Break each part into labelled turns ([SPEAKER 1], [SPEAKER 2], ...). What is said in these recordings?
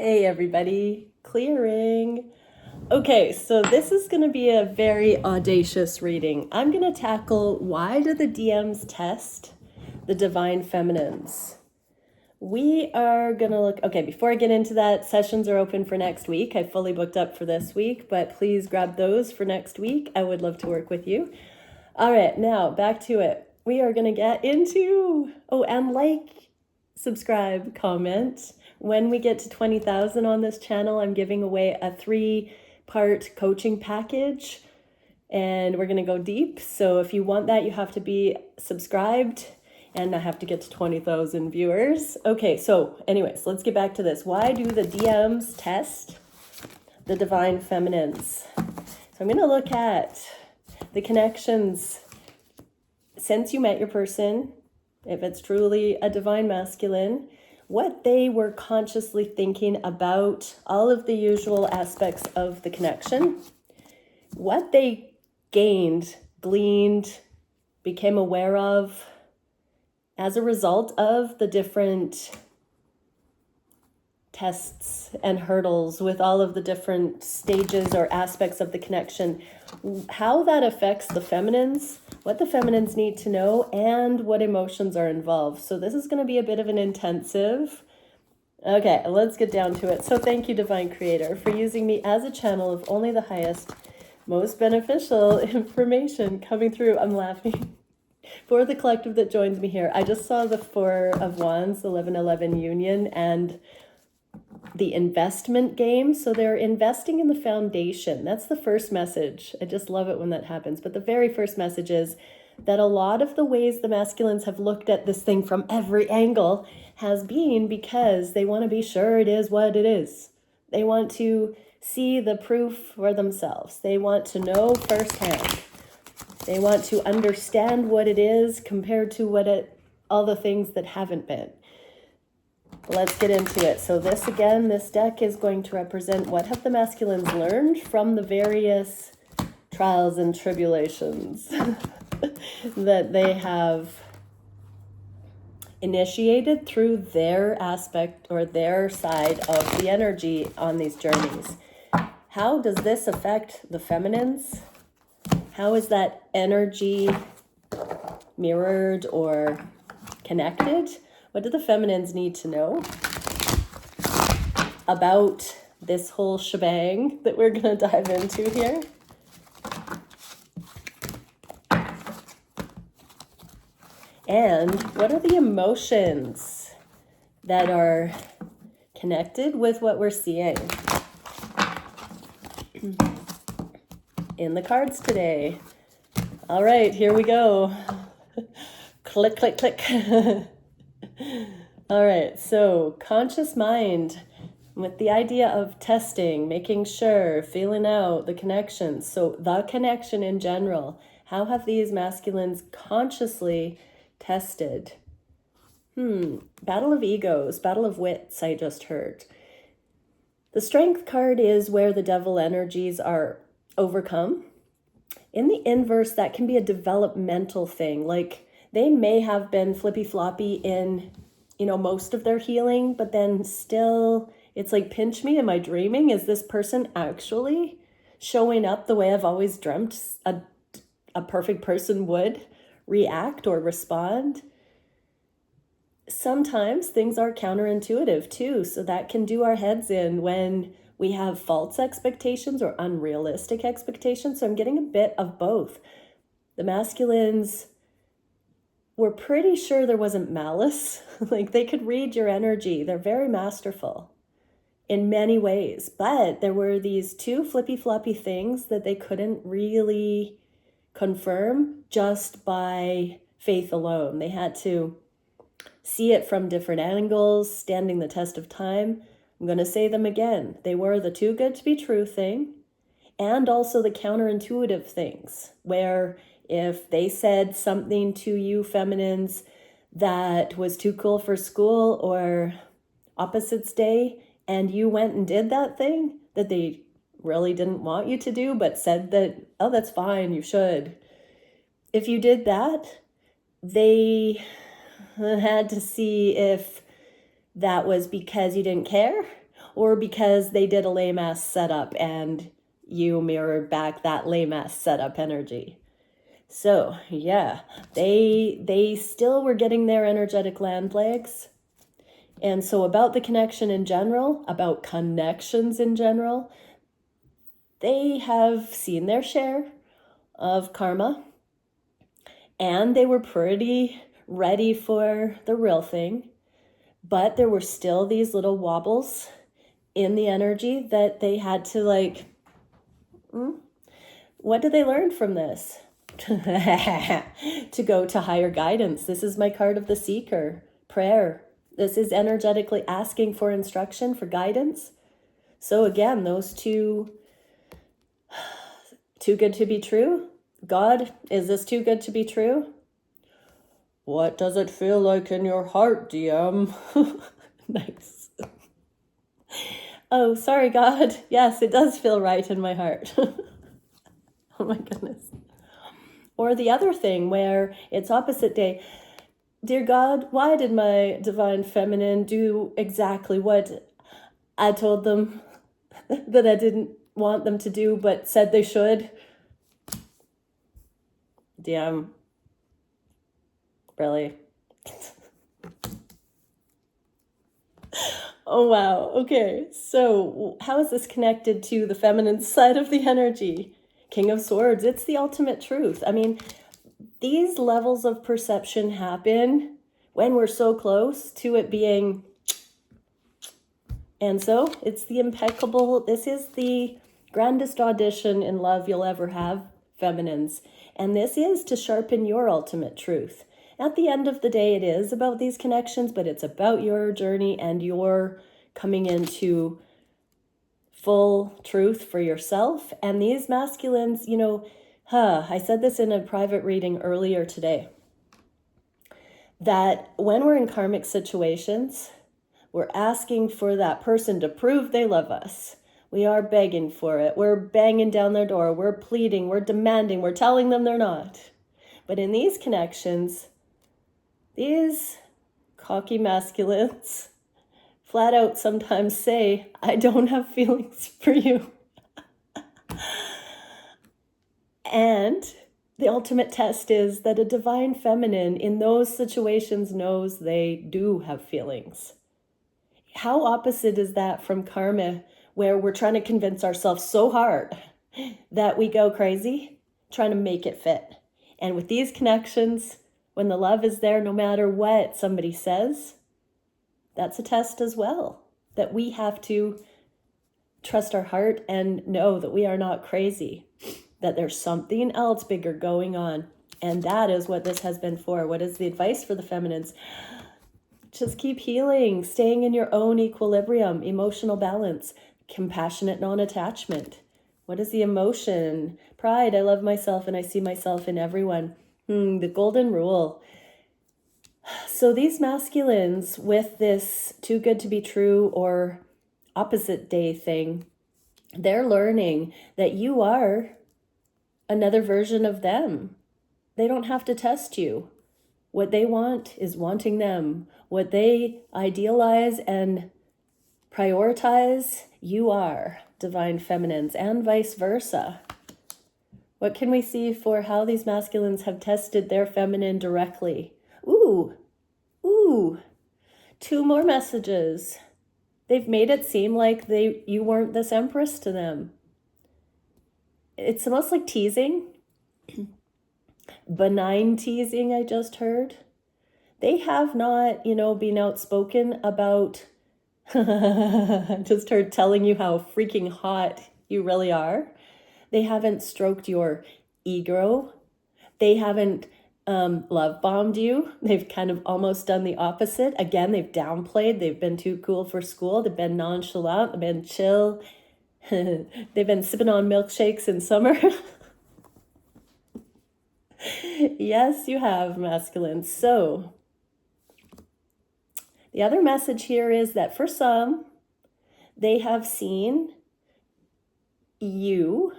[SPEAKER 1] Hey everybody, clearing. Okay, so this is going to be a very audacious reading. I'm going to tackle why do the DMs test the divine feminines? We are going to look, okay, before I get into that, sessions are open for next week. I fully booked up for this week, but please grab those for next week. I would love to work with you. All right, now back to it. We are going to get into, and subscribe, comment. When we get to 20,000 on this channel, I'm giving away a 3-part coaching package and we're going to go deep. So if you want that, you have to be subscribed and I have to get to 20,000 viewers. Okay, so anyways, let's get back to this. Why do the DMs test the divine feminines? So I'm going to look at the connections since you met your person, if it's truly a divine masculine, what they were consciously thinking about all of the usual aspects of the connection, what they gained, gleaned, became aware of as a result of the different tests and hurdles with all of the different stages or aspects of the connection, how that affects the feminines, what the feminines need to know, and what emotions are involved. So this is going to be a bit of an intensive. Okay, let's get down to it. So thank you, Divine Creator, for using me as a channel of only the highest, most beneficial information coming through. I'm laughing. For the collective that joins me here, I just saw the 4 of Wands, 11-11 union, and the investment game. So they're investing in the foundation. That's the first message. I just love it when that happens. But the very first message is that a lot of the ways the masculines have looked at this thing from every angle has been because they want to be sure it is what it is. They want to see the proof for themselves. They want to know firsthand. They want to understand what it is compared to all the things that haven't been. Let's get into it. So this deck is going to represent what have the masculines learned from the various trials and tribulations that they have initiated through their aspect or their side of the energy on these journeys. How does this affect the feminines? How is that energy mirrored or connected? What do the feminines need to know about this whole shebang that we're going to dive into here? And what are the emotions that are connected with what we're seeing in the cards today? All right, here we go. Click, click, click. All right, so conscious mind with the idea of testing, making sure, feeling out the connections. So the connection in general, how have these masculines consciously tested? Battle of egos, battle of wits, I just heard. The strength card is where the devil energies are overcome. In the inverse, that can be a developmental thing. Like they may have been flippy-floppy in, most of their healing, but then still it's like, pinch me, am I dreaming? Is this person actually showing up the way I've always dreamt a perfect person would react or respond? Sometimes things are counterintuitive too, so that can do our heads in when we have false expectations or unrealistic expectations. So I'm getting a bit of both. The masculines were pretty sure there wasn't malice. Like they could read your energy. They're very masterful in many ways, but there were these 2 flippy-floppy things that they couldn't really confirm just by faith alone. They had to see it from different angles, standing the test of time. I'm going to say them again. They were the too good to be true thing and also the counterintuitive things where if they said something to you feminines that was too cool for school or opposites day and you went and did that thing that they really didn't want you to do but said that, oh, that's fine, you should. If you did that, they had to see if that was because you didn't care or because they did a lame-ass setup and you mirrored back that lame-ass setup energy. So, yeah, they still were getting their energetic land legs. And so about the connection in general, about connections in general, they have seen their share of karma, and they were pretty ready for the real thing. But there were still these little wobbles in the energy that they had to what did they learn from this? To go to higher guidance. This is my card of the seeker, prayer. This is energetically asking for instruction, for guidance. So again, those two, too good to be true. God, is this too good to be true? What does it feel like in your heart, DM? Nice. Oh, sorry, God. Yes, it does feel right in my heart. Oh my goodness. Or the other thing where it's opposite day. Dear God, why did my divine feminine do exactly what I told them that I didn't want them to do, but said they should? DM. Really? Oh, wow. Okay. So how is this connected to the feminine side of the energy? King of Swords. It's the ultimate truth. I mean, these levels of perception happen when we're so close to it being. And so it's the impeccable. This is the grandest audition in love you'll ever have, feminines. And this is to sharpen your ultimate truth. At the end of the day, it is about these connections, but it's about your journey and your coming into full truth for yourself. And these masculines, I said this in a private reading earlier today, that when we're in karmic situations, we're asking for that person to prove they love us. We are begging for it. We're banging down their door. We're pleading. We're demanding. We're telling them they're not. But in these connections, these cocky masculines flat out sometimes say, I don't have feelings for you. And the ultimate test is that a divine feminine in those situations knows they do have feelings. How opposite is that from karma, where we're trying to convince ourselves so hard that we go crazy, trying to make it fit? And with these connections, when the love is there, no matter what somebody says, that's a test as well, that we have to trust our heart and know that we are not crazy, that there's something else bigger going on. And that is what this has been for. What is the advice for the feminines? Just keep healing, staying in your own equilibrium, emotional balance, compassionate non-attachment. What is the emotion? Pride, I love myself and I see myself in everyone. The golden rule. So these masculines with this too good to be true or opposite day thing, they're learning that you are another version of them. They don't have to test you. What they want is wanting them. What they idealize and prioritize, you are, divine feminines, and vice versa. What can we see for how these masculines have tested their feminine directly? Ooh, 2 more messages. They've made it seem like you weren't this empress to them. It's almost like teasing. Benign teasing, I just heard. They have not, been outspoken about, just heard telling you how freaking hot you really are. They haven't stroked your ego. They haven't love bombed you. They've kind of almost done the opposite. Again, they've downplayed. They've been too cool for school. They've been nonchalant. They've been chill. They've been sipping on milkshakes in summer. Yes, you have, masculine. So the other message here is that for some, they have seen you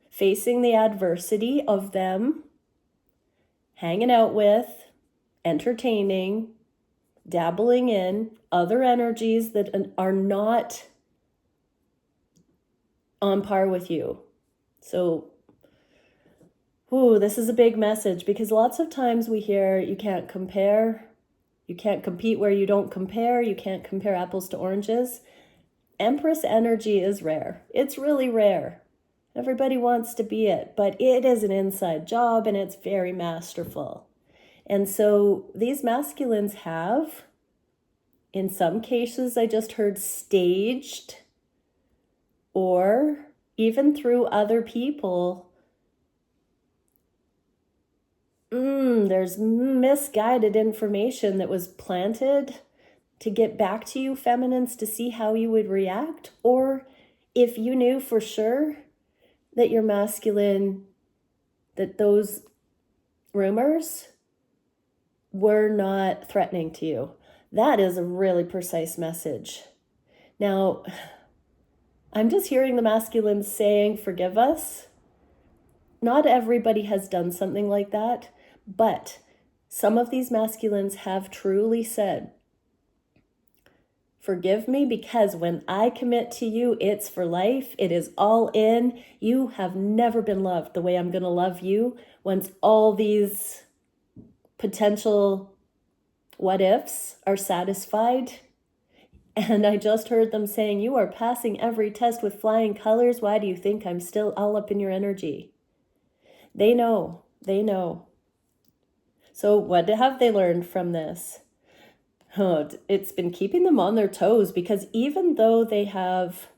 [SPEAKER 1] facing the adversity of them hanging out with, entertaining, dabbling in other energies that are not on par with you. So, this is a big message, because lots of times we hear you can't compare, you can't compete where you don't compare, you can't compare apples to oranges. Empress energy is rare. It's really rare. Everybody wants to be it, but it is an inside job and it's very masterful. And so these masculines have, in some cases, I just heard staged, or even through other people, there's misguided information that was planted to get back to you, feminines, to see how you would react. Or if you knew for sure that you're masculine, that those rumors were not threatening to you. That is a really precise message. Now, I'm just hearing the masculines saying, forgive us. Not everybody has done something like that, but some of these masculines have truly said, forgive me, because when I commit to you, it's for life. It is all in. You have never been loved the way I'm going to love you once all these potential what ifs are satisfied. And I just heard them saying, you are passing every test with flying colors. Why do you think I'm still all up in your energy? They know. They know. So what have they learned from this? It's been keeping them on their toes, because even though they have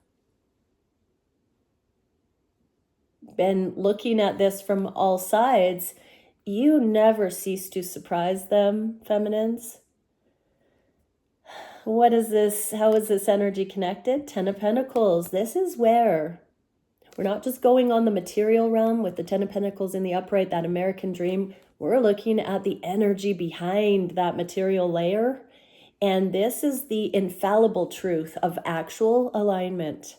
[SPEAKER 1] been looking at this from all sides, you never cease to surprise them, feminines. What is this? How is this energy connected? 10 of Pentacles. This is where we're not just going on the material realm with the 10 of Pentacles in the upright, that American dream. We're looking at the energy behind that material layer. And this is the infallible truth of actual alignment,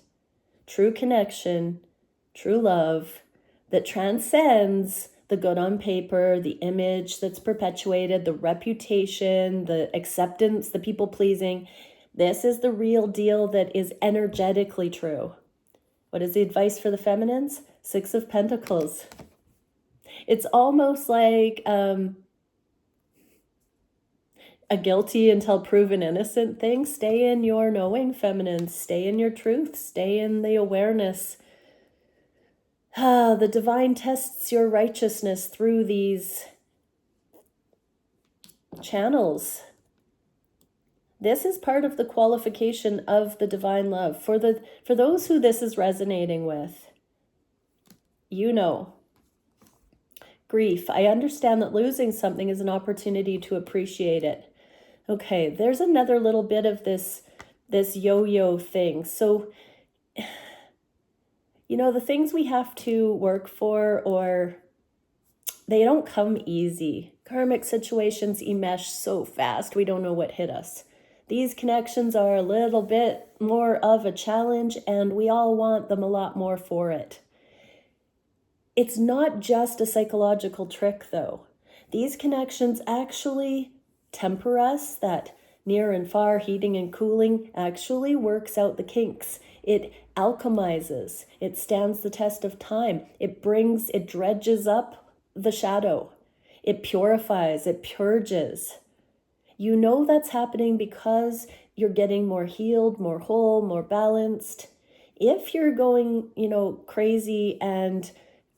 [SPEAKER 1] true connection, true love that transcends the good on paper, the image that's perpetuated, the reputation, the acceptance, the people pleasing. This is the real deal that is energetically true. What is the advice for the feminines? 6 of Pentacles. It's almost like a guilty until proven innocent thing. Stay in your knowing, feminines. Stay in your truth. Stay in the awareness. The divine tests your righteousness through these channels. This is part of the qualification of the divine love. For those who this is resonating with, you know. Grief. I understand that losing something is an opportunity to appreciate it. Okay, there's another little bit of this yo-yo thing. So, you know, the things we have to work for, or they don't come easy. Karmic situations enmesh so fast, we don't know what hit us. These connections are a little bit more of a challenge, and we all want them a lot more for it. It's not just a psychological trick, though. These connections actually temper us. That near and far, heating and cooling, actually works out the kinks. It alchemizes. It stands the test of time. It dredges up the shadow. It purifies. It purges. You know that's happening because you're getting more healed, more whole, more balanced. If you're going, crazy and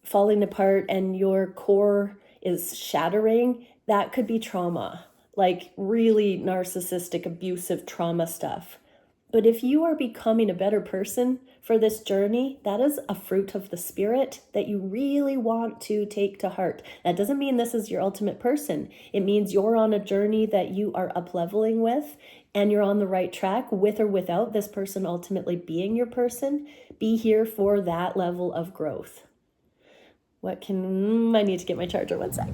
[SPEAKER 1] falling apart and your core is shattering, that could be trauma, like really narcissistic, abusive trauma stuff. But if you are becoming a better person for this journey, that is a fruit of the spirit that you really want to take to heart. That doesn't mean this is your ultimate person. It means you're on a journey that you are up-leveling with, and you're on the right track, with or without this person ultimately being your person. Be here for that level of growth. I need to get my charger, one sec.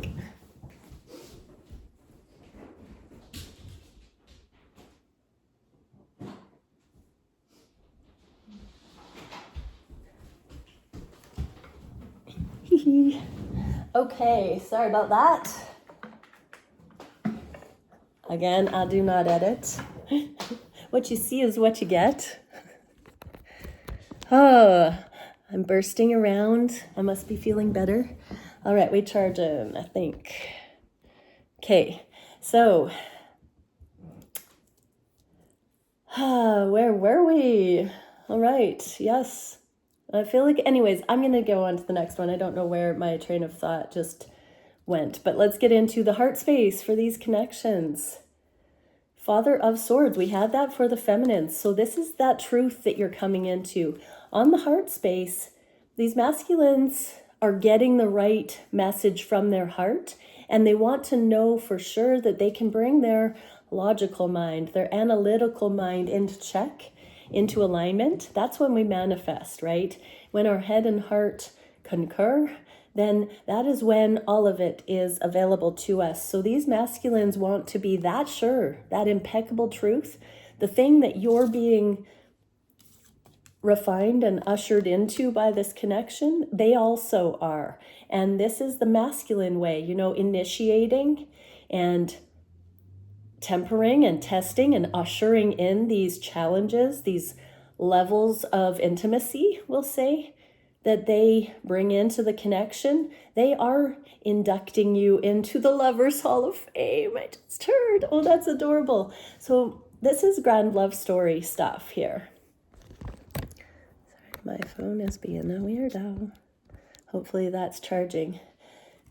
[SPEAKER 1] Okay, sorry about that. Again, I do not edit. What you see is what you get. I'm bursting around. I must be feeling better. All right, we charge in, I think. Okay, so where were we? All right, yes. I feel like, anyways, I'm going to go on to the next one. I don't know where my train of thought just went, but let's get into the heart space for these connections. Father of Swords, we had that for the feminines. So this is that truth that you're coming into. On the heart space, these masculines are getting the right message from their heart, and they want to know for sure that they can bring their logical mind, their analytical mind into check, into alignment. That's when we manifest, right? When our head and heart concur, then that is when all of it is available to us. So these masculines want to be that sure, that impeccable truth, the thing that you're being refined and ushered into by this connection, they also are. And this is the masculine way, you know, initiating and tempering and testing and ushering in these challenges, these levels of intimacy, we'll say, that they bring into the connection. They are inducting you into the Lovers Hall of Fame. I just heard. Oh, that's adorable. So this is grand love story stuff here. Sorry, my phone is being a weirdo. Hopefully that's charging.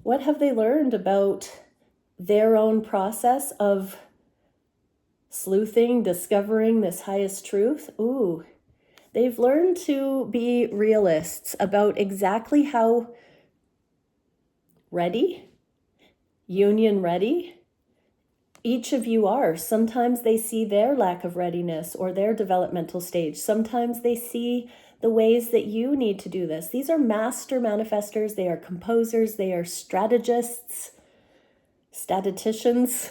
[SPEAKER 1] What have they learned about their own process of sleuthing, discovering this highest truth? Ooh. They've learned to be realists about exactly how ready, union ready, each of you are. Sometimes they see their lack of readiness or their developmental stage. Sometimes they see the ways that you need to do this. These are master manifestors. They are composers. They are strategists, statisticians.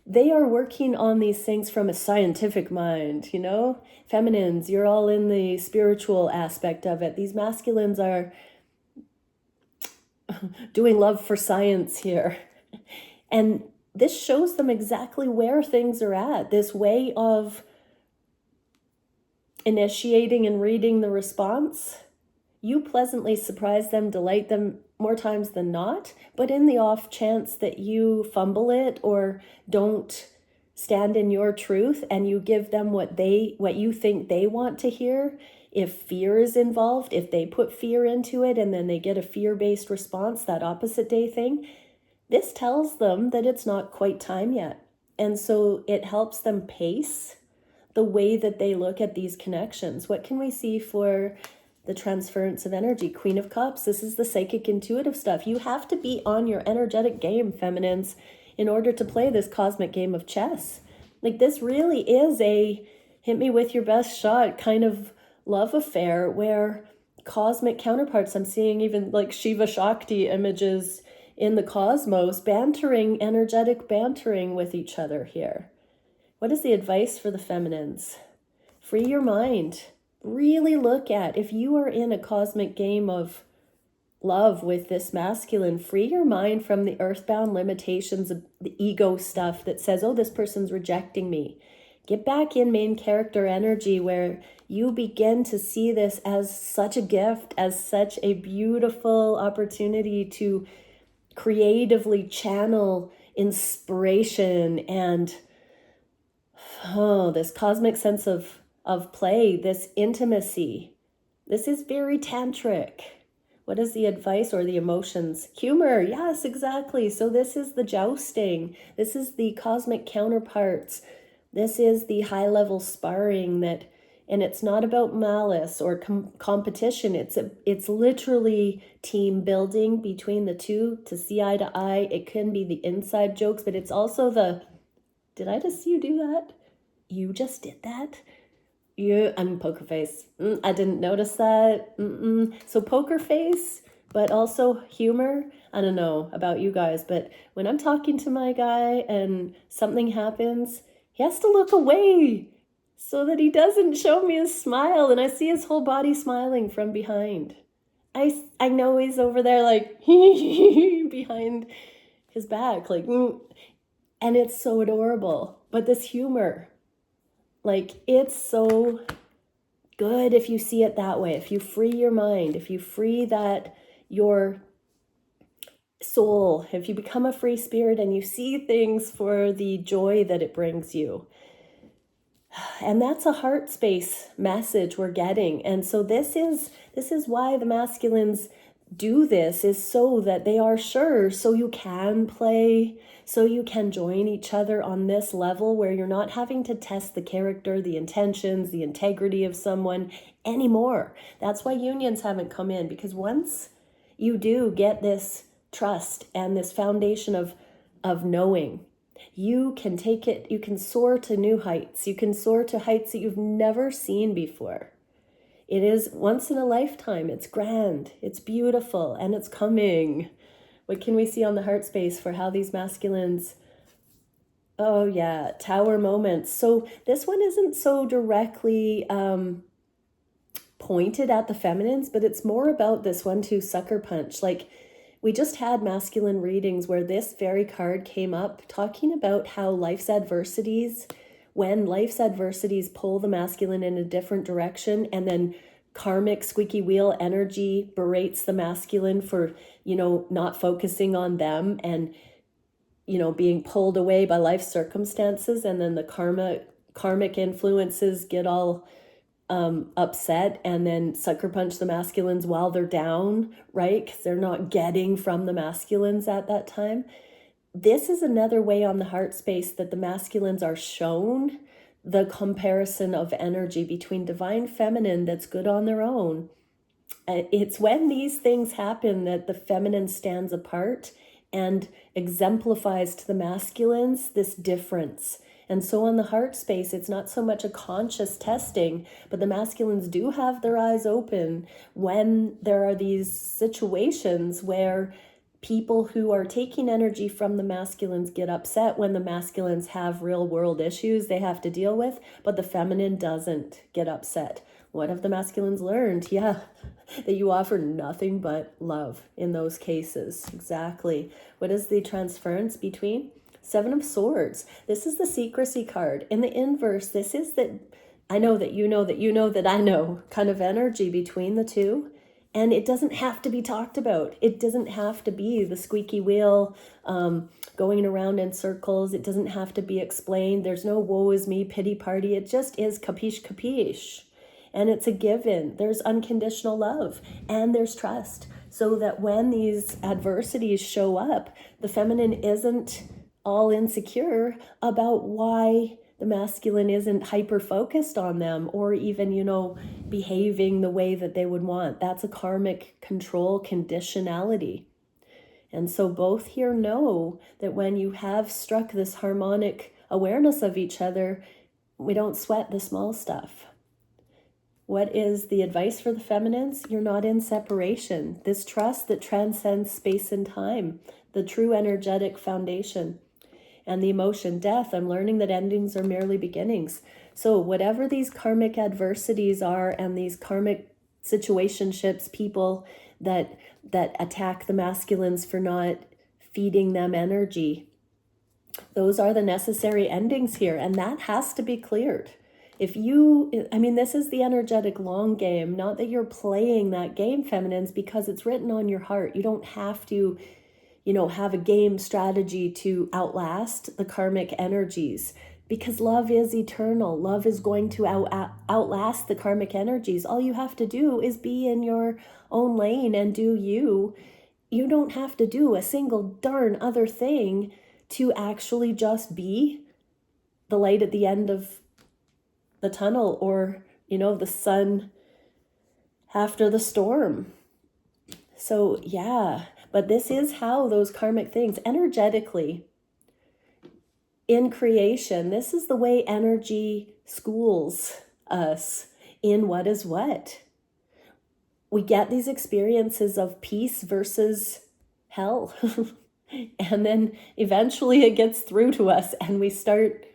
[SPEAKER 1] They are working on these things from a scientific mind, you know? Feminines, you're all in the spiritual aspect of it. These masculines are doing love for science here. And this shows them exactly where things are at. This way of initiating and reading the response. You pleasantly surprise them, delight them more times than not, but in the off chance that you fumble it or don't stand in your truth and you give them what you think they want to hear, if fear is involved, if they put fear into it and then they get a fear-based response, that opposite day thing, this tells them that it's not quite time yet. And so it helps them pace the way that they look at these connections. What can we see for the transference of energy? Queen of Cups, this is the psychic intuitive stuff. You have to be on your energetic game, feminines, in order to play this cosmic game of chess. Like, this really is a hit me with your best shot kind of love affair where cosmic counterparts, I'm seeing even like Shiva Shakti images in the cosmos, energetic bantering with each other here. What is the advice for the feminines? Free your mind. Really look at, if you are in a cosmic game of love with this masculine, free your mind from the earthbound limitations of the ego stuff that says, oh, this person's rejecting me. Get back in main character energy where you begin to see this as such a gift, as such a beautiful opportunity to creatively channel inspiration and this cosmic sense of play, this intimacy. This is very tantric. What is the advice or the emotions? Humor, yes, exactly. So this is the jousting. This is the cosmic counterparts. This is the high-level sparring and it's not about malice or competition. It's literally team building between the two to see eye to eye. It can be the inside jokes, but it's also did I just see you do that? You just did that? Poker face. I didn't notice that. So poker face, but also humor. I don't know about you guys, but when I'm talking to my guy and something happens, he has to look away so that he doesn't show me a smile, and I see his whole body smiling from behind. I know he's over there like behind his back, like, and it's so adorable. But this humor, like, it's so good if you see it that way. If you free your mind, if you free that your soul, if you become a free spirit and you see things for the joy that it brings you. And that's a heart space message we're getting. And so this is why the masculines do this, is so that they are sure, so you can play, so you can join each other on this level where you're not having to test the character, the intentions, the integrity of someone anymore. That's why unions haven't come in, because once you do get this trust and this foundation of knowing, you can take it, you can soar to new heights. You can soar to heights that you've never seen before. It is once in a lifetime. It's grand, it's beautiful, and it's coming. What can we see on the heart space for how these masculines? Oh yeah, tower moments. So this one isn't so directly pointed at the feminines, but it's more about this 1-2 sucker punch. Like, we just had masculine readings where this very card came up, talking about how life's adversities, when life's adversities pull the masculine in a different direction, and then karmic squeaky wheel energy berates the masculine for, not focusing on them and, being pulled away by life circumstances. And then the karmic influences get all upset and then sucker punch the masculines while they're down, right? Because they're not getting from the masculines at that time. This is another way on the heart space that the masculines are shown the comparison of energy between divine feminine that's good on their own. It's when these things happen that the feminine stands apart and exemplifies to the masculines this difference. And so on the heart space, it's not so much a conscious testing, but the masculines do have their eyes open when there are these situations where people who are taking energy from the masculines get upset when the masculines have real world issues they have to deal with, but the feminine doesn't get upset. What have the masculines learned? Yeah, that you offer nothing but love in those cases. Exactly. What is the transference between? 7 of Swords. This is the secrecy card. In the inverse, this is that I know that you know that you know that I know kind of energy between the two. And it doesn't have to be talked about. It doesn't have to be the squeaky wheel going around in circles. It doesn't have to be explained. There's no woe is me pity party. It just is capiche capiche. And it's a given. There's unconditional love and there's trust. So that when these adversities show up, the feminine isn't all insecure about why the masculine isn't hyper focused on them or even, behaving the way that they would want. That's a karmic control conditionality. And so both here know that when you have struck this harmonic awareness of each other, we don't sweat the small stuff. What is the advice for the feminines? You're not in separation. This trust that transcends space and time, the true energetic foundation. And the emotion death, I'm learning that endings are merely beginnings. So whatever these karmic adversities are and these karmic situationships, people that attack the masculines for not feeding them energy, those are the necessary endings here. And that has to be cleared. This is the energetic long game, not that you're playing that game, feminines, because it's written on your heart. You don't have to have a game strategy to outlast the karmic energies, because love is eternal. Love is going to outlast the karmic energies. All you have to do is be in your own lane and do you. You don't have to do a single darn other thing to actually just be the light at the end of the tunnel, or, the sun after the storm. So yeah. But this is how those karmic things energetically in creation, this is the way energy schools us in what is what. We get these experiences of peace versus hell. And then eventually it gets through to us and we start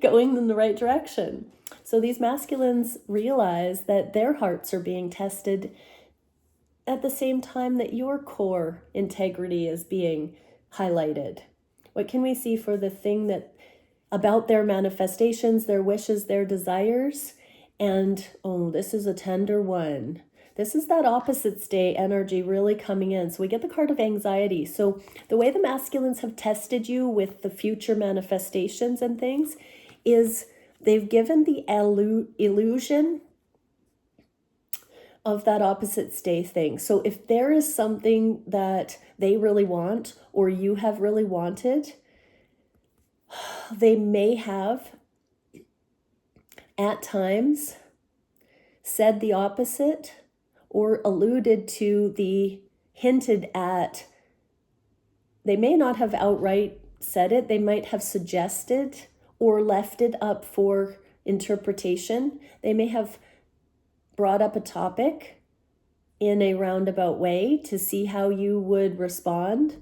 [SPEAKER 1] going in the right direction. So these masculines realize that their hearts are being tested at the same time that your core integrity is being highlighted. What can we see for the thing that about their manifestations, their wishes, their desires, And, oh, this is a tender one. This is that opposites day energy really coming in. So we get the card of anxiety. So the way the masculines have tested you with the future manifestations and things is they've given the illusion of that opposites day thing. So if there is something that they really want or you have really wanted, they may have at times said the opposite or alluded to the hinted at. They may not have outright said it. They might have suggested or left it up for interpretation. They may have brought up a topic in a roundabout way to see how you would respond.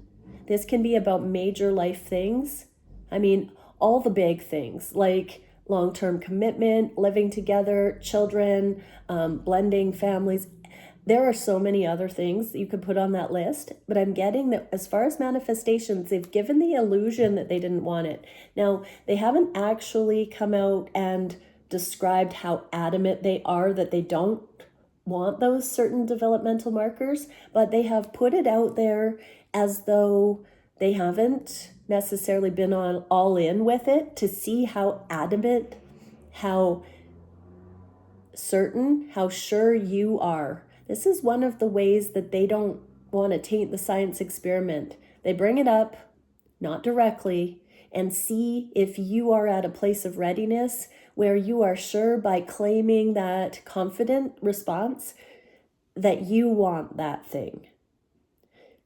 [SPEAKER 1] This can be about major life things. I mean, all the big things like long-term commitment, living together, children, blending families. There are so many other things you could put on that list, but I'm getting that as far as manifestations, they've given the illusion that they didn't want it. Now, they haven't actually come out and described how adamant they are that they don't want those certain developmental markers, but they have put it out there as though they haven't necessarily been all in with it to see how adamant, how certain, how sure you are. This is one of the ways that they don't want to taint the science experiment. They bring it up, not directly, and see if you are at a place of readiness where you are sure by claiming that confident response that you want that thing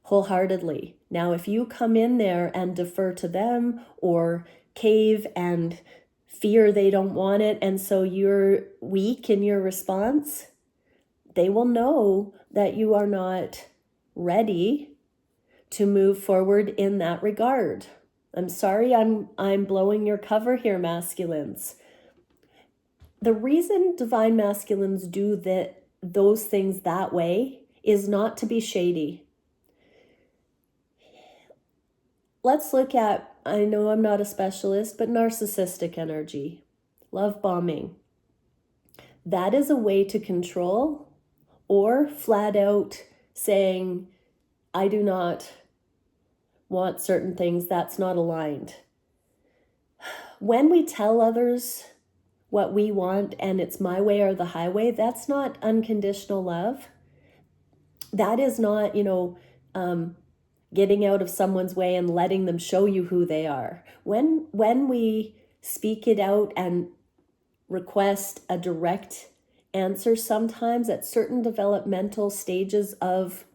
[SPEAKER 1] wholeheartedly. Now, if you come in there and defer to them or cave and fear they don't want it, and so you're weak in your response, they will know that you are not ready to move forward in that regard. I'm sorry, I'm blowing your cover here, masculines. The reason divine masculines do those things that way is not to be shady. Let's look at, I know I'm not a specialist, but narcissistic energy, love bombing. That is a way to control or flat out saying, I do not want certain things, that's not aligned. When we tell others what we want and it's my way or the highway, that's not unconditional love. That is not, getting out of someone's way and letting them show you who they are. When we speak it out and request a direct answer sometimes at certain developmental stages of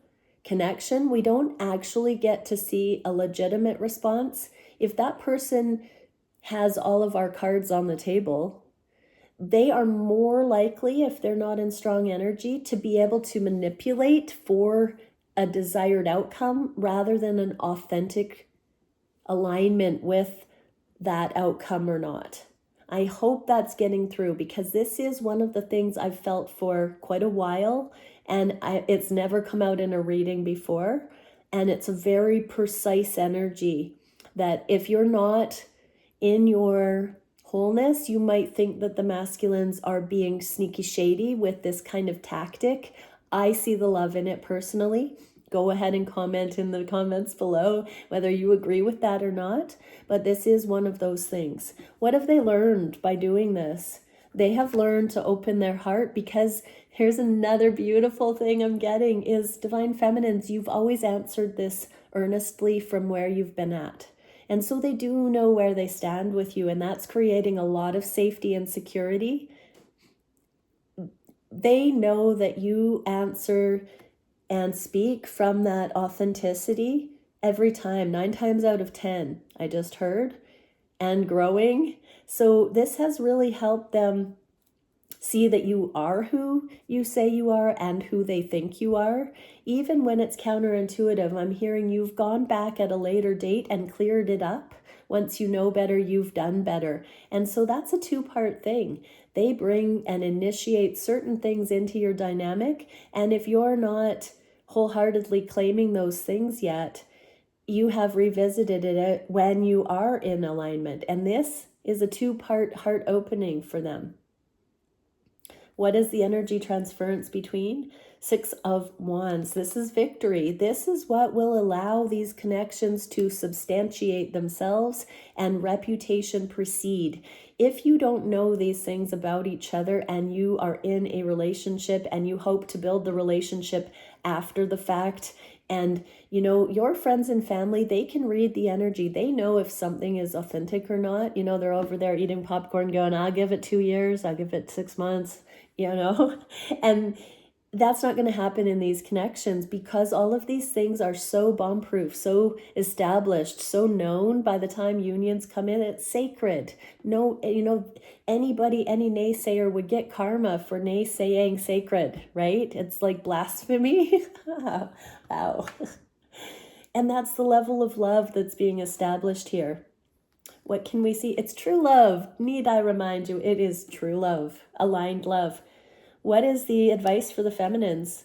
[SPEAKER 1] connection, we don't actually get to see a legitimate response. If that person has all of our cards on the table, they are more likely, if they're not in strong energy, to be able to manipulate for a desired outcome rather than an authentic alignment with that outcome or not. I hope that's getting through, because this is one of the things I've felt for quite a while, and it's never come out in a reading before, and it's a very precise energy that if you're not in your wholeness, you might think that the masculines are being sneaky shady with this kind of tactic. I see the love in it personally. Go ahead and comment in the comments below whether you agree with that or not. But this is one of those things. What have they learned by doing this? They have learned to open their heart, because here's another beautiful thing I'm getting is divine feminines, you've always answered this earnestly from where you've been at. And so they do know where they stand with you, and that's creating a lot of safety and security. They know that you answer and speak from that authenticity every time, 9 times out of 10, I just heard, and growing. So this has really helped them see that you are who you say you are and who they think you are. Even when it's counterintuitive, I'm hearing you've gone back at a later date and cleared it up. Once you know better, you've done better. And so that's a two-part thing. They bring and initiate certain things into your dynamic. And if you're not wholeheartedly claiming those things yet, you have revisited it when you are in alignment. And this is a two-part heart opening for them. What is the energy transference between? Six of Wands. This is victory. This is what will allow these connections to substantiate themselves and reputation proceed. If you don't know these things about each other and you are in a relationship and you hope to build the relationship after the fact, and you know, your friends and family, they can read the energy. They know if something is authentic or not. You know, they're over there eating popcorn going, I'll give it 2 years, I'll give it 6 months, you know, and that's not going to happen in these connections because all of these things are so bomb-proof, so established, so known. By the time unions come in, it's sacred. No, you know, anybody, any naysayer would get karma for naysaying sacred, right? It's like blasphemy. Wow. And that's the level of love that's being established here. What can we see? It's true love. Need I remind you, it is true love, aligned love. What is the advice for the feminines?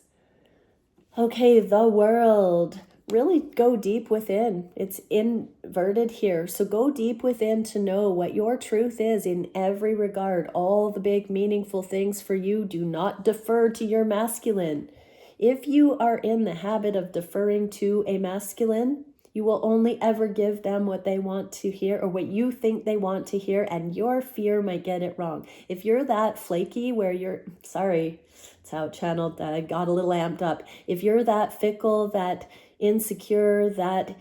[SPEAKER 1] Okay, the world. Really go deep within. It's inverted here. So go deep within to know what your truth is in every regard. All the big meaningful things for you. Do not defer to your masculine. If you are in the habit of deferring to a masculine, you will only ever give them what they want to hear or what you think they want to hear, and your fear might get it wrong. If you're that flaky where you're, sorry, it's how it channeled that I got a little amped up. If you're that fickle, that insecure, that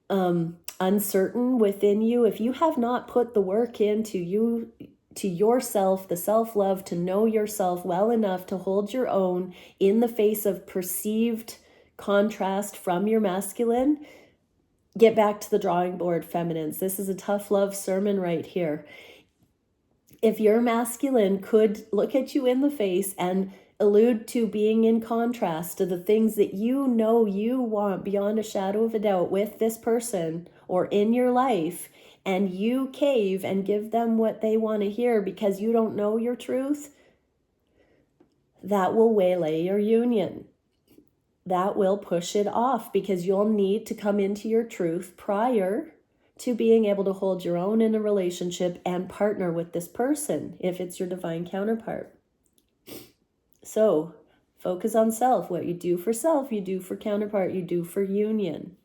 [SPEAKER 1] uncertain within you, if you have not put the work into you, to yourself, the self-love, to know yourself well enough to hold your own in the face of perceived contrast from your masculine, get back to the drawing board, feminines. This is a tough love sermon right here. If your masculine could look at you in the face and allude to being in contrast to the things that you know you want beyond a shadow of a doubt with this person or in your life, and you cave and give them what they want to hear because you don't know your truth, that will waylay your union. That will push it off because you'll need to come into your truth prior to being able to hold your own in a relationship and partner with this person if it's your divine counterpart. So focus on self. What you do for self, you do for counterpart, you do for union.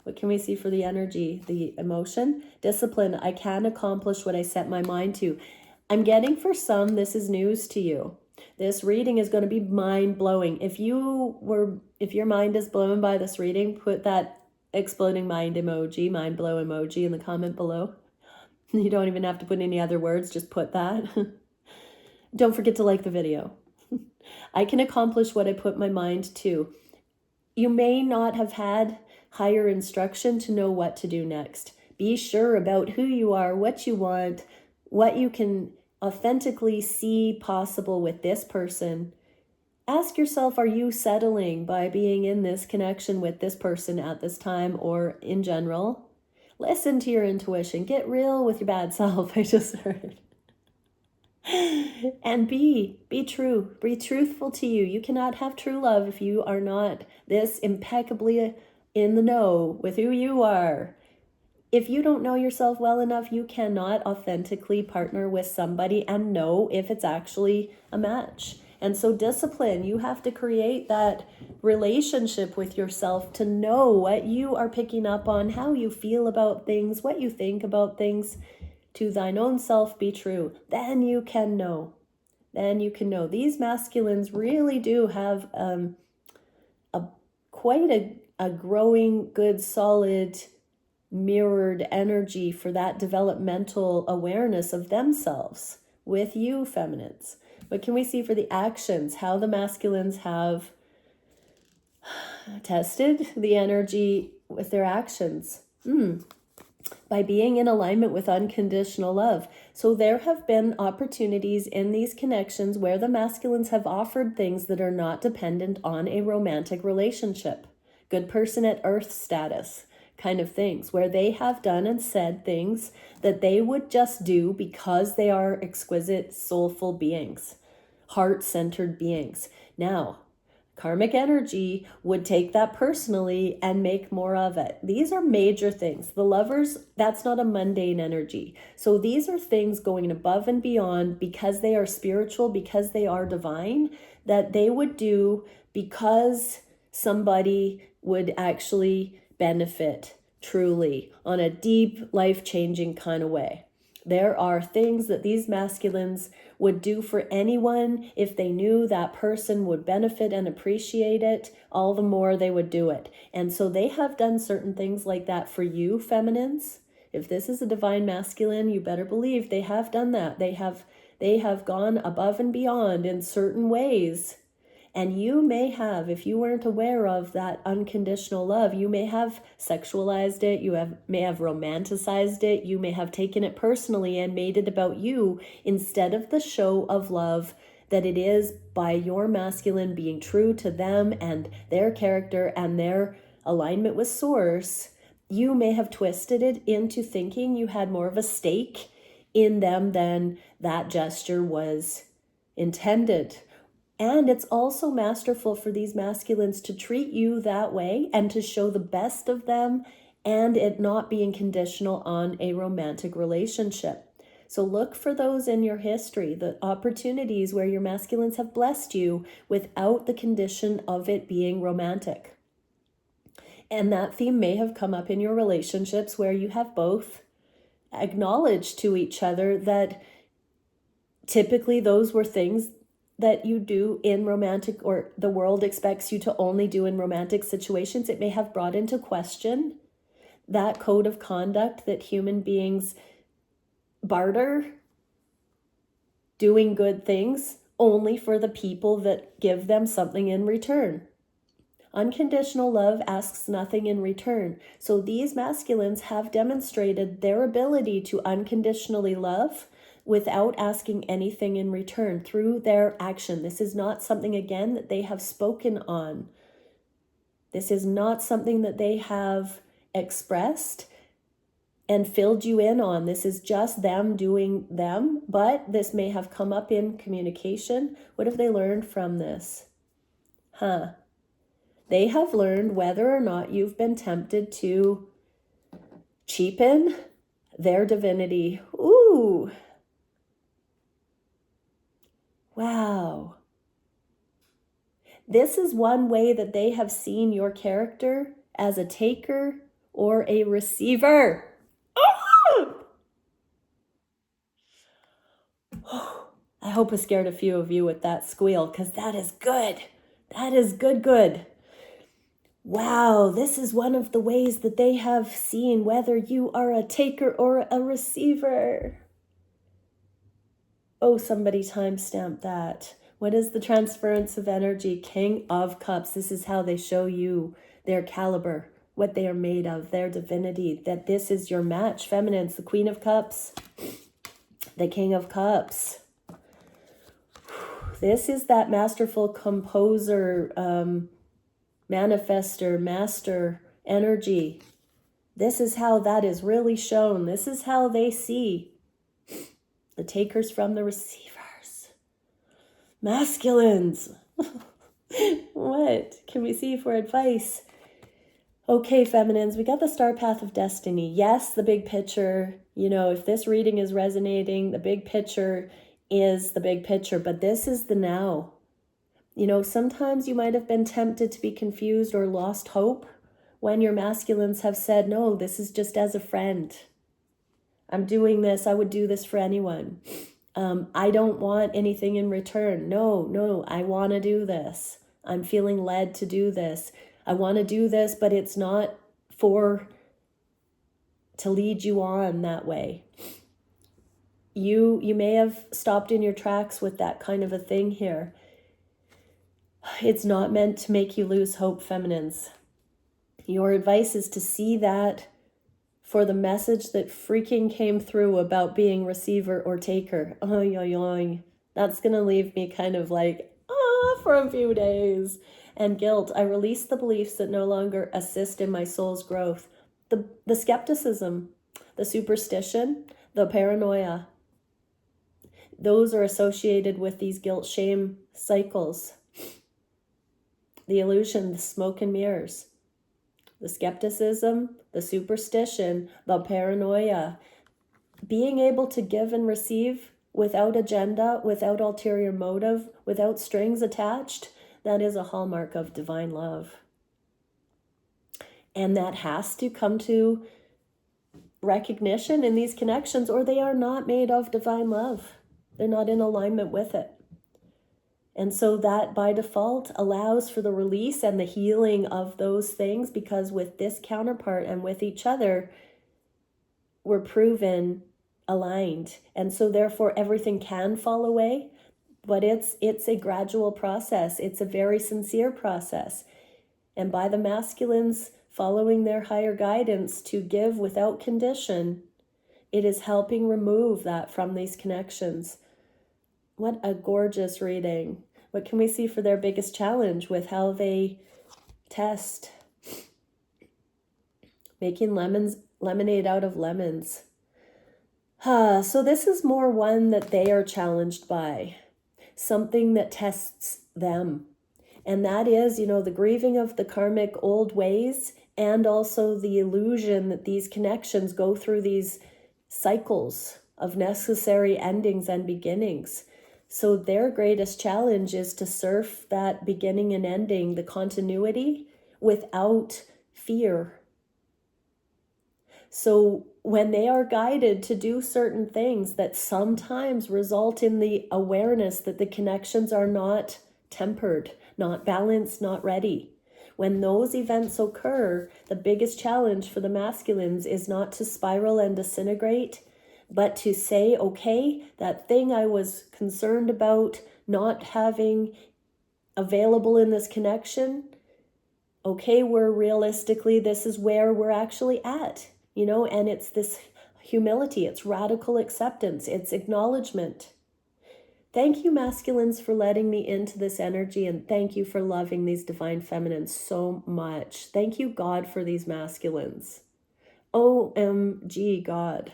[SPEAKER 1] What can we see for the energy, the emotion? Discipline. I can accomplish what I set my mind to. I'm getting for some, this is news to you. This reading is going to be mind-blowing. If your mind is blown by this reading, put that exploding mind emoji, mind blow emoji in the comment below. You don't even have to put any other words, just put that. Don't forget to like the video. I can accomplish what I put my mind to. You may not have had higher instruction to know what to do next. Be sure about who you are, what you want, what you can authentically see possible with this person. Ask yourself, are you settling by being in this connection with this person at this time or in general? Listen to your intuition. Get real with your bad self, I just heard. And be true. Be truthful to you. You cannot have true love if you are not this impeccably in the know with who you are. If you don't know yourself well enough, you cannot authentically partner with somebody and know if it's actually a match. And so discipline, you have to create that relationship with yourself to know what you are picking up on, how you feel about things, what you think about things. To thine own self be true. Then you can know. Then you can know. These masculines really do have quite a growing, good, solid, mirrored energy for that developmental awareness of themselves with you, feminines. What can we see for the actions? How the masculines have tested the energy with their actions. By being in alignment with unconditional love. So there have been opportunities in these connections where the masculines have offered things that are not dependent on a romantic relationship. Good person at earth status kind of things, where they have done and said things that they would just do because they are exquisite, soulful beings, heart-centered beings. Now, Karmic energy would take that personally and make more of it. These are major things. The Lovers, that's not a mundane energy. So these are things going above and beyond because they are spiritual, because they are divine, that they would do because somebody would actually benefit truly on a deep, life-changing kind of way. There are things that these masculines would do for anyone if they knew that person would benefit and appreciate it, all the more they would do it. And so they have done certain things like that for you, feminines. If this is a divine masculine, you better believe they have done that. They have gone above and beyond in certain ways. And you may have, if you weren't aware of that unconditional love, you may have sexualized it, may have romanticized it, you may have taken it personally and made it about you instead of the show of love that it is by your masculine being true to them and their character and their alignment with source. You may have twisted it into thinking you had more of a stake in them than that gesture was intended. And it's also masterful for these masculines to treat you that way and to show the best of them and it not being conditional on a romantic relationship. So look for those in your history, the opportunities where your masculines have blessed you without the condition of it being romantic. And that theme may have come up in your relationships where you have both acknowledged to each other that typically those were things that you do in romantic, or the world expects you to only do in romantic situations. It may have brought into question that code of conduct that human beings barter doing good things only for the people that give them something in return. Unconditional love asks nothing in return. So these masculines have demonstrated their ability to unconditionally love without asking anything in return through their action. This is not something, again, that they have spoken on. This is not something that they have expressed and filled you in on. This is just them doing them, but this may have come up in communication. What have they learned from this? They have learned whether or not you've been tempted to cheapen their divinity. Ooh. Wow. This is one way that they have seen your character as a taker or a receiver. Oh! I hope I scared a few of you with that squeal, because that is good. That is good. Wow, this is one of the ways that they have seen whether you are a taker or a receiver. Oh, somebody timestamp that. What is the transference of energy? King of Cups. This is how they show you their caliber, what they are made of, their divinity, that this is your match. Feminines, the Queen of Cups, the King of Cups. This is that masterful composer, manifester, master energy. This is how that is really shown. This is how they see the takers from the receivers. Masculines. What can we see for advice? Okay, feminines, we got the star path of destiny. Yes, the big picture. You know, if this reading is resonating, the big picture is the big picture, but this is the now. You know, sometimes you might have been tempted to be confused or lost hope when your masculines have said, no, this is just as a friend. I'm doing this. I would do this for anyone. I don't want anything in return. No, I want to do this. I'm feeling led to do this. I want to do this, but it's not to lead you on that way. You may have stopped in your tracks with that kind of a thing here. It's not meant to make you lose hope, feminines. Your advice is to see that for the message that freaking came through about being receiver or taker. That's going to leave me kind of like, for a few days. And guilt. I release the beliefs that no longer assist in my soul's growth. The skepticism, the superstition, the paranoia. Those are associated with these guilt-shame cycles. the illusion, the smoke and mirrors, the skepticism, the superstition, the paranoia, being able to give and receive without agenda, without ulterior motive, without strings attached, that is a hallmark of divine love. And that has to come to recognition in these connections, or they are not made of divine love. They're not in alignment with it. And so that by default allows for the release and the healing of those things, because with this counterpart and with each other, we're proven aligned. And so therefore everything can fall away, but it's a gradual process. It's a very sincere process. And by the masculines following their higher guidance to give without condition, it is helping remove that from these connections. What a gorgeous reading. What can we see for their biggest challenge with how they test? Making lemonade out of lemons. So this is more one that they are challenged by. Something that tests them. And that is, the grieving of the karmic old ways, and also the illusion that these connections go through these cycles of necessary endings and beginnings. So their greatest challenge is to surf that beginning and ending, the continuity, without fear. So when they are guided to do certain things that sometimes result in the awareness that the connections are not tempered, not balanced, not ready. When those events occur, the biggest challenge for the masculines is not to spiral and disintegrate, but to say, okay, that thing I was concerned about not having available in this connection, okay, this is where we're actually at, and it's this humility, it's radical acceptance, it's acknowledgement. Thank you, masculines, for letting me into this energy, and thank you for loving these divine feminines so much. Thank you, God, for these masculines. OMG, God.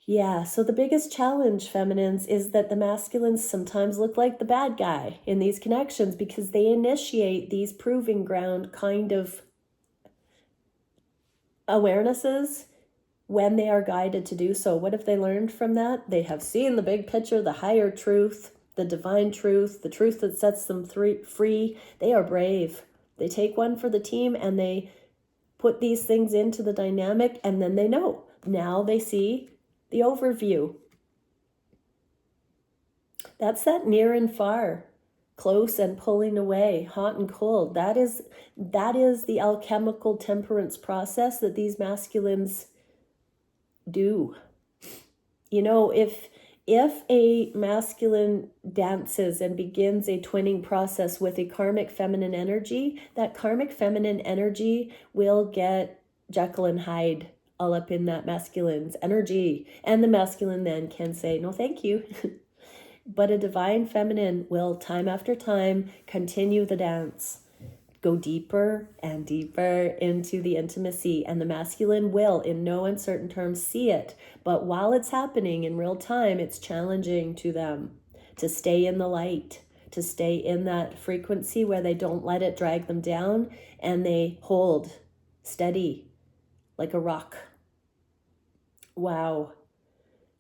[SPEAKER 1] Yeah, so the biggest challenge, feminines, is that the masculines sometimes look like the bad guy in these connections because they initiate these proving ground kind of awarenesses when they are guided to do so. What have they learned from that? They have seen the big picture, the higher truth, the divine truth, the truth that sets them free. They are brave. They take one for the team and they put these things into the dynamic, and then they know. Now they see the overview. That's that near and far, close and pulling away, hot and cold. That is the alchemical temperance process that these masculines do. If a masculine dances and begins a twinning process with a karmic feminine energy, that karmic feminine energy will get Jekyll and Hyde all up in that masculine's energy. And the masculine then can say, no, thank you. But a divine feminine will, time after time, continue the dance. Go deeper and deeper into the intimacy, and the masculine will, in no uncertain terms, see it. But while it's happening in real time, it's challenging to them to stay in the light, to stay in that frequency where they don't let it drag them down, and they hold steady like a rock. Wow.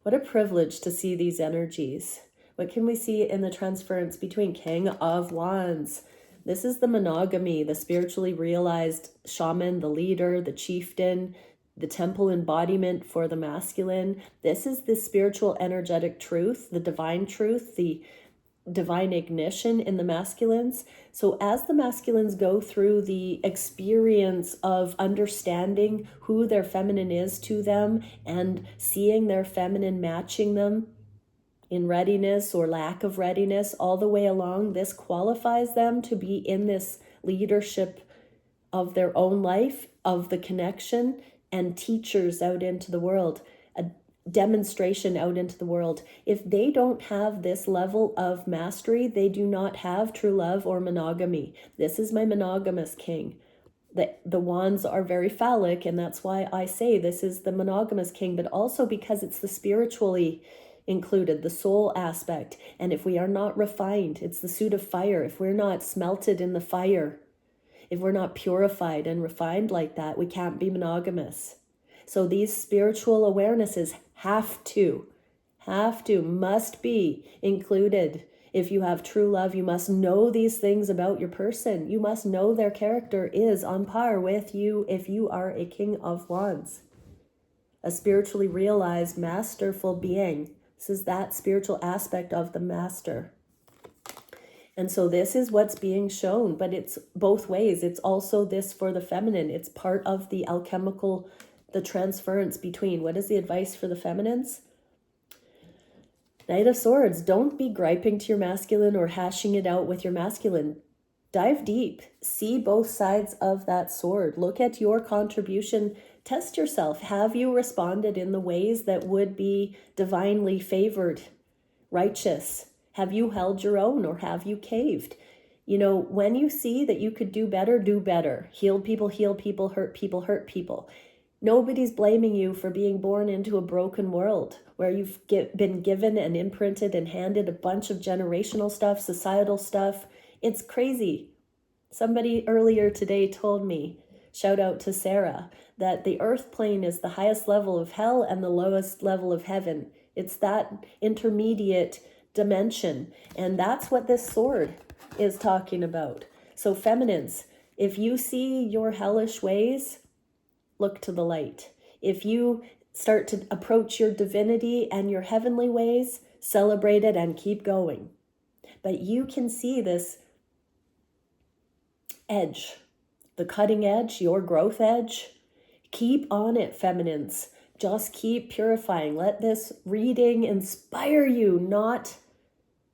[SPEAKER 1] What a privilege to see these energies. What can we see in the transference between King of Wands? This is the monogamy, the spiritually realized shaman, the leader, the chieftain, the temple embodiment for the masculine. This is the spiritual energetic truth, the divine truth, the divine ignition in the masculines. So as the masculines go through the experience of understanding who their feminine is to them and seeing their feminine matching them in readiness or lack of readiness all the way along, this qualifies them to be in this leadership of their own life, of the connection, and teachers out into the world, a demonstration out into the world. If they don't have this level of mastery, they do not have true love or monogamy. This is my monogamous king. The wands are very phallic, and that's why I say this is the monogamous king, but also because it's the spiritually included, the soul aspect. And if we are not refined, it's the suit of fire. If we're not smelted in the fire, if we're not purified and refined like that, we can't be monogamous. So these spiritual awarenesses must be included. If you have true love, you must know these things about your person. You must know their character is on par with you if you are a King of Wands, a spiritually realized, masterful being. This is that spiritual aspect of the master. And so this is what's being shown, but it's both ways. It's also this for the feminine. It's part of the alchemical, the transference between. What is the advice for the feminines? Knight of Swords, don't be griping to your masculine or hashing it out with your masculine. Dive deep. See both sides of that sword. Look at your contribution. Test yourself. Have you responded in the ways that would be divinely favored, righteous? Have you held your own, or have you caved? You know, when you see that you could do better, do better. Heal people, hurt people, hurt people. Nobody's blaming you for being born into a broken world where you've been given and imprinted and handed a bunch of generational stuff, societal stuff. It's crazy. Somebody earlier today told me, shout out to Sarah, that the earth plane is the highest level of hell and the lowest level of heaven. It's that intermediate dimension. And that's what this sword is talking about. So feminines, if you see your hellish ways, look to the light. If you start to approach your divinity and your heavenly ways, celebrate it and keep going. But you can see this edge, the cutting edge, your growth edge. Keep on it, feminines. Just keep purifying. Let this reading inspire you, not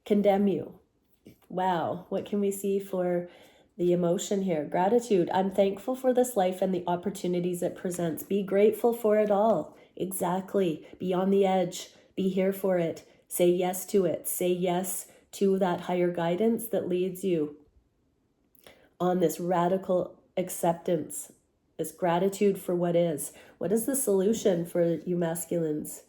[SPEAKER 1] condemn you. Wow, what can we see for the emotion here? Gratitude. I'm thankful for this life and the opportunities it presents. Be grateful for it all. Exactly. Be on the edge. Be here for it. Say yes to it. Say yes to that higher guidance that leads you on this radical acceptance, this gratitude for what is. What is the solution for you masculines?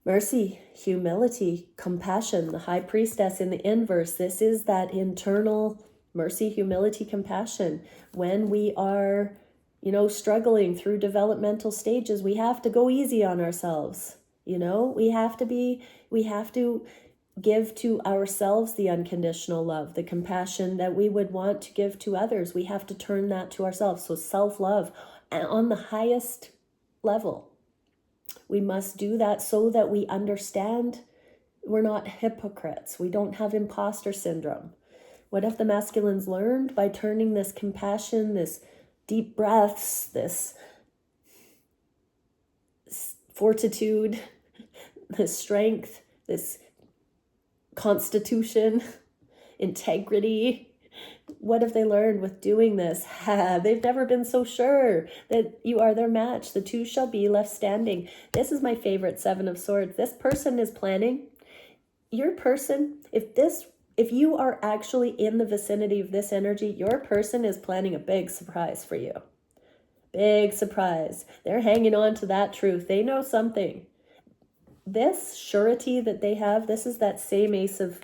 [SPEAKER 1] Mercy, humility, compassion, the high priestess in the inverse. This is that internal mercy, humility, compassion. When we are, struggling through developmental stages, we have to go easy on ourselves. We have to give to ourselves the unconditional love, the compassion that we would want to give to others. We have to turn that to ourselves. So self-love on the highest level. We must do that so that we understand we're not hypocrites. We don't have imposter syndrome. What have the masculines learned by turning this compassion, this deep breaths, this fortitude, this strength, this constitution, integrity? What have they learned with doing this? They've never been so sure that you are their match. The two shall be left standing. This is my favorite Seven of Swords. This person is planning. Your person, if you are actually in the vicinity of this energy, your person is planning a big surprise for you. Big surprise. They're hanging on to that truth. They know something. This surety that they have, this is that same Ace of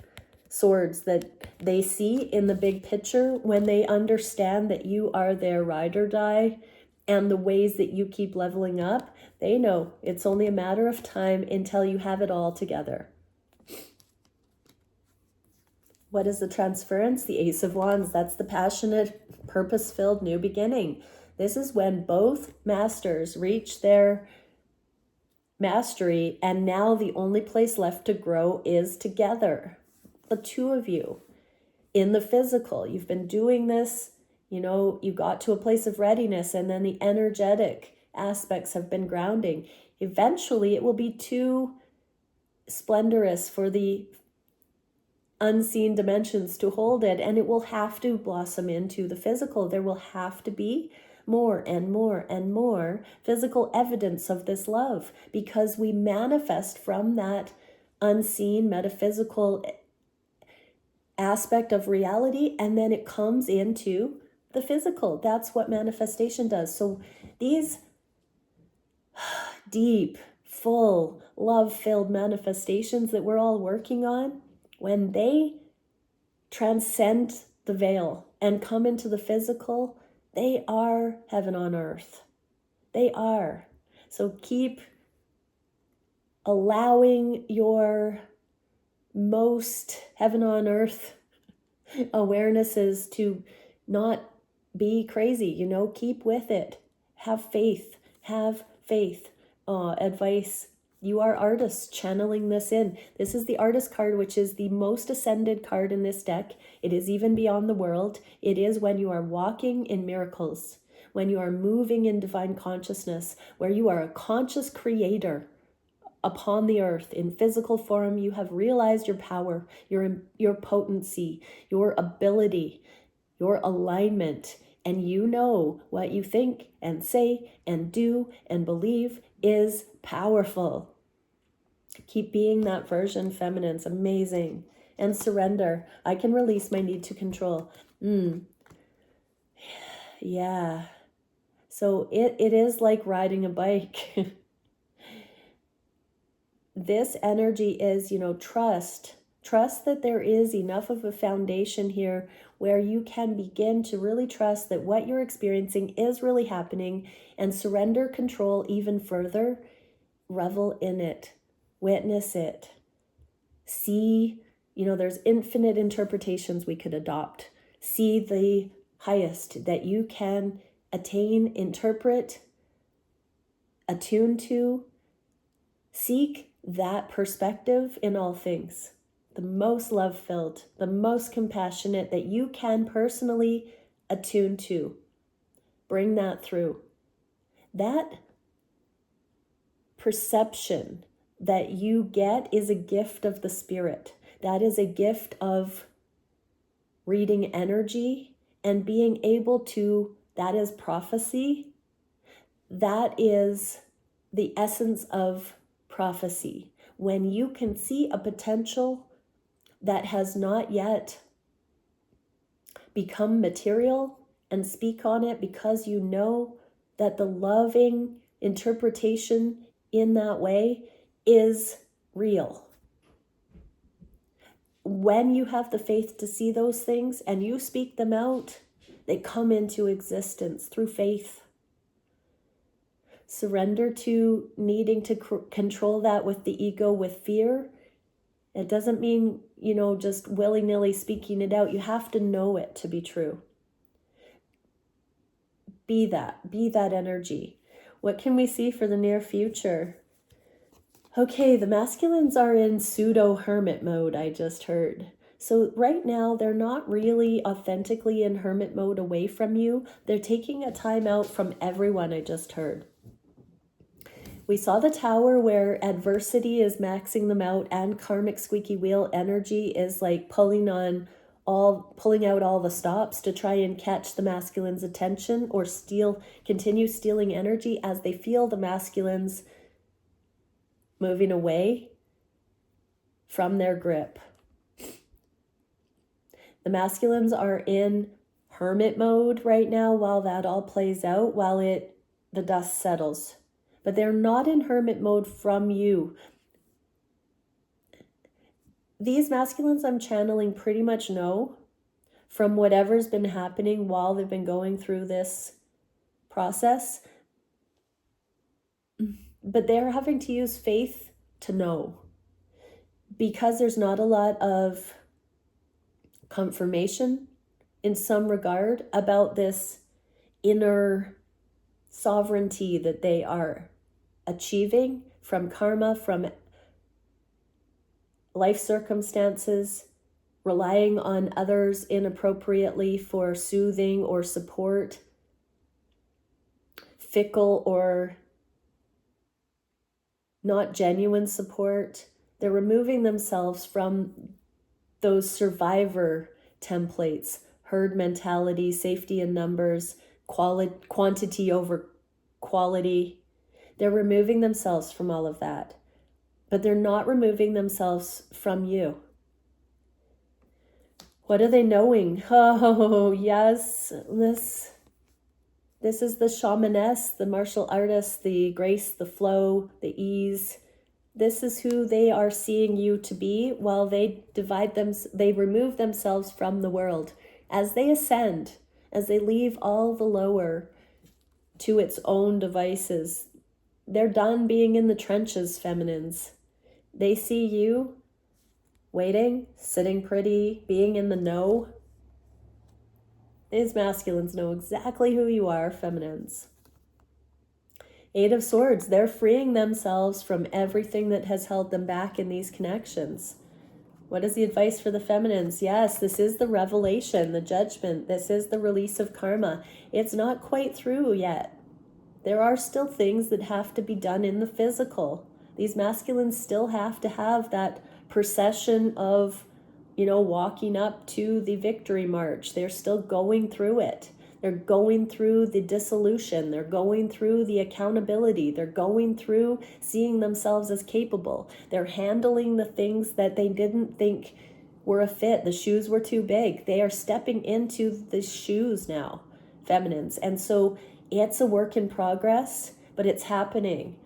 [SPEAKER 1] Swords that they see in the big picture when they understand that you are their ride or die and the ways that you keep leveling up. They know it's only a matter of time until you have it all together. What is the transference? The Ace of Wands. That's the passionate, purpose-filled new beginning. This is when both masters reach their mastery, and now the only place left to grow is together. The two of you in the physical. You've been doing this, you got to a place of readiness, and then the energetic aspects have been grounding. Eventually, it will be too splendorous for the unseen dimensions to hold it, and it will have to blossom into the physical. There will have to be more and more and more physical evidence of this love, because we manifest from that unseen metaphysical aspect of reality, and then it comes into the physical. That's what manifestation does. So these deep, full, love-filled manifestations that we're all working on, when they transcend the veil and come into the physical, they are heaven on earth. They are. So keep allowing your most heaven on earth awarenesses to not be crazy, keep with it. Have faith. Advice. You are artists channeling this in. This is the artist card, which is the most ascended card in this deck. It is even beyond the world. It is when you are walking in miracles, when you are moving in divine consciousness, where you are a conscious creator upon the earth in physical form. You have realized your power, your potency, your ability, your alignment, and you know what you think and say and do and believe is powerful. Keep being that version feminine. It's amazing. And surrender. I can release my need to control. Yeah. So it is like riding a bike. This energy is, trust that there is enough of a foundation here where you can begin to really trust that what you're experiencing is really happening, and surrender control even further. Revel in it, witness it, see, there's infinite interpretations we could adopt. See the highest that you can attain, interpret, attune to. Seek that perspective in all things. The most love-filled, the most compassionate that you can personally attune to. Bring that through. That perception that you get is a gift of the spirit. That is a gift of reading energy and being able to, that is prophecy. That is the essence of prophecy. When you can see a potential that has not yet become material and speak on it because you know that the loving interpretation in that way is real. When you have the faith to see those things and you speak them out, they come into existence through faith. Surrender to needing to control that with the ego, with fear. It doesn't mean, just willy-nilly speaking it out. You have to know it to be true. Be that energy. What can we see for the near future? Okay, the masculines are in pseudo-hermit mode, I just heard. So right now, they're not really authentically in hermit mode away from you. They're taking a time out from everyone, I just heard. We saw the tower where adversity is maxing them out and karmic squeaky wheel energy is like pulling out all the stops to try and catch the masculine's attention or continue stealing energy as they feel the masculines moving away from their grip. The masculines are in hermit mode right now while that all plays out, while the dust settles. But they're not in hermit mode from you. These masculines I'm channeling pretty much know from whatever's been happening while they've been going through this process. But they're having to use faith to know, because there's not a lot of confirmation in some regard about this inner sovereignty that they are achieving from karma, from life circumstances, relying on others inappropriately for soothing or support, fickle or not genuine support. They're removing themselves from those survivor templates, herd mentality, safety in numbers, quantity over quality. They're removing themselves from all of that, but they're not removing themselves from you. What are they knowing? Oh, yes, this This is the shamaness, the martial artist, the grace, the flow, the ease. This is who they are seeing you to be while they they remove themselves from the world. As they ascend, as they leave all the lower to its own devices, they're done being in the trenches, feminines. They see you waiting, sitting pretty, being in the know. These masculines know exactly who you are, feminines. Eight of Swords, they're freeing themselves from everything that has held them back in these connections. What is the advice for the feminines? Yes, this is the revelation, the judgment. This is the release of karma. It's not quite through yet. There are still things that have to be done in the physical. These masculines still have to have that procession of, walking up to the victory march. They're still going through it. They're going through the dissolution. They're going through the accountability. They're going through seeing themselves as capable. They're handling the things that they didn't think were a fit. The shoes were too big. They are stepping into the shoes now, feminines. And so it's a work in progress, but it's happening.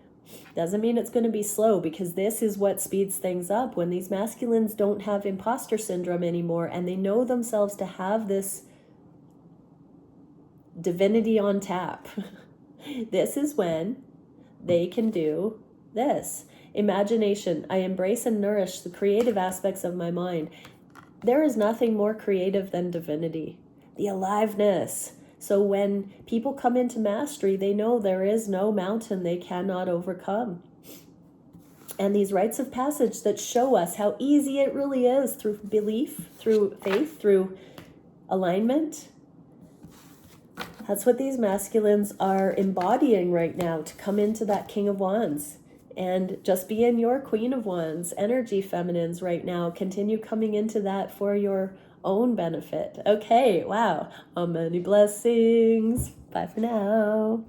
[SPEAKER 1] Doesn't mean it's going to be slow, because this is what speeds things up. When these masculines don't have imposter syndrome anymore and they know themselves to have this divinity on tap, this is when they can do this. Imagination. I embrace and nourish the creative aspects of my mind. There is nothing more creative than divinity. The aliveness. So when people come into mastery, they know there is no mountain they cannot overcome. And these rites of passage that show us how easy it really is through belief, through faith, through alignment. That's what these masculines are embodying right now, to come into that King of Wands. And just be in your Queen of Wands energy, feminines, right now. Continue coming into that for your own benefit. Okay, wow. Many blessings. Bye for now.